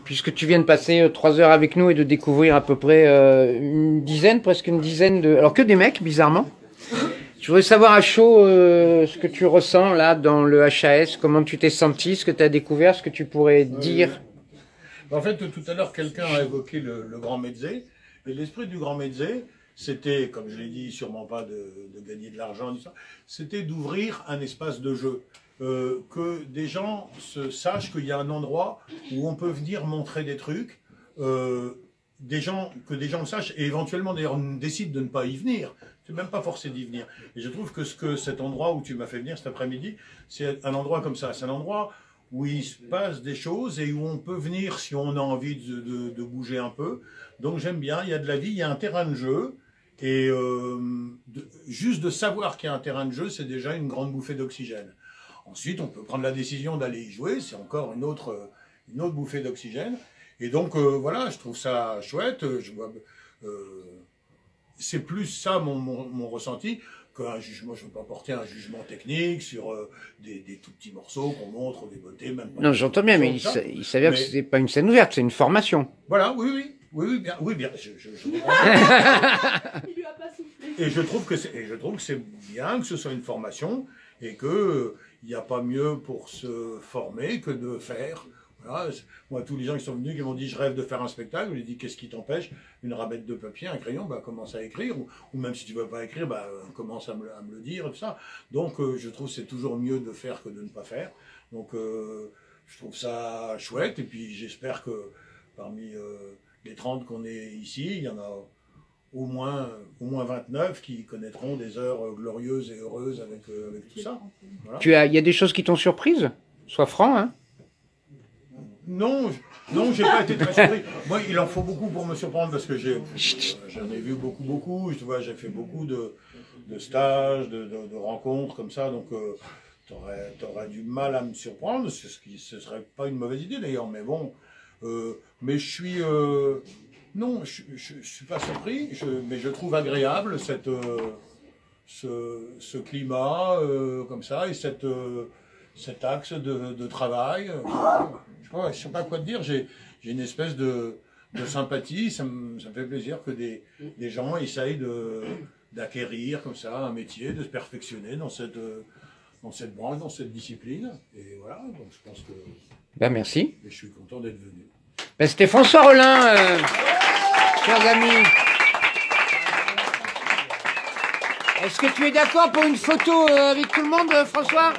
puisque tu viens de passer 3 heures avec nous et de découvrir à peu près presque une dizaine de... Alors que des mecs, bizarrement. Je voudrais savoir à chaud ce que tu ressens là dans le HAS, comment tu t'es senti, ce que tu as découvert, ce que tu pourrais dire. En fait, tout à l'heure, quelqu'un a évoqué le grand mezzé. Et l'esprit du grand mezzé, c'était, comme je l'ai dit, sûrement pas de gagner de l'argent, c'était d'ouvrir un espace de jeu. Que des gens sachent qu'il y a un endroit où on peut venir montrer des trucs, que des gens le sachent et éventuellement d'ailleurs décident de ne pas y venir. Tu n'es même pas forcé d'y venir. Et je trouve que cet endroit où tu m'as fait venir cet après-midi, c'est un endroit comme ça. C'est un endroit où il se passe des choses et où on peut venir si on a envie de bouger un peu. Donc j'aime bien, il y a de la vie, il y a un terrain de jeu. Et juste de savoir qu'il y a un terrain de jeu, c'est déjà une grande bouffée d'oxygène. Ensuite, on peut prendre la décision d'aller y jouer, c'est encore une autre bouffée d'oxygène. Et donc voilà, je trouve ça chouette. C'est plus ça mon ressenti qu'un jugement. Je ne veux pas porter un jugement technique sur des tout petits morceaux qu'on montre, des beautés, même pas. Non, j'entends bien, mais il s'avère que c'est pas une scène ouverte, c'est une formation. Voilà, oui, bien. Je comprends. Il lui a pas soufflé. Et je trouve que c'est bien que ce soit une formation et que il n'y a pas mieux pour se former que de faire. Voilà. Moi, tous les gens qui sont venus, qui m'ont dit je rêve de faire un spectacle, je leur ai dit qu'est-ce qui t'empêche? Une ramette de papier, un crayon, commence à écrire, ou même si tu ne veux pas écrire, commence à me le dire, et tout ça. Donc je trouve que c'est toujours mieux de faire que de ne pas faire. Donc je trouve ça chouette, et puis j'espère que parmi les 30 qu'on est ici, il y en a au moins 29 qui connaîtront des heures glorieuses et heureuses avec tout ça. Voilà. Il y a des choses qui t'ont surprise? Sois franc, hein. Non, j'ai pas été très surpris. Moi, il en faut beaucoup pour me surprendre parce que j'en ai vu beaucoup. Tu vois, j'ai fait beaucoup de stages, de rencontres comme ça, donc t'aurais du mal à me surprendre. Ce serait pas une mauvaise idée d'ailleurs, mais bon. Mais je suis non, je suis pas surpris, mais je trouve agréable ce climat comme ça et cet axe de travail. Je sais pas quoi te dire, j'ai une espèce de sympathie, ça me fait plaisir que des gens essayent d'acquérir comme ça un métier, de se perfectionner dans cette branche, dans cette discipline. Et voilà, donc je pense que... merci. Et je suis content d'être venu. C'était François Rollin, chers amis. Est-ce que tu es d'accord pour une photo avec tout le monde, François ?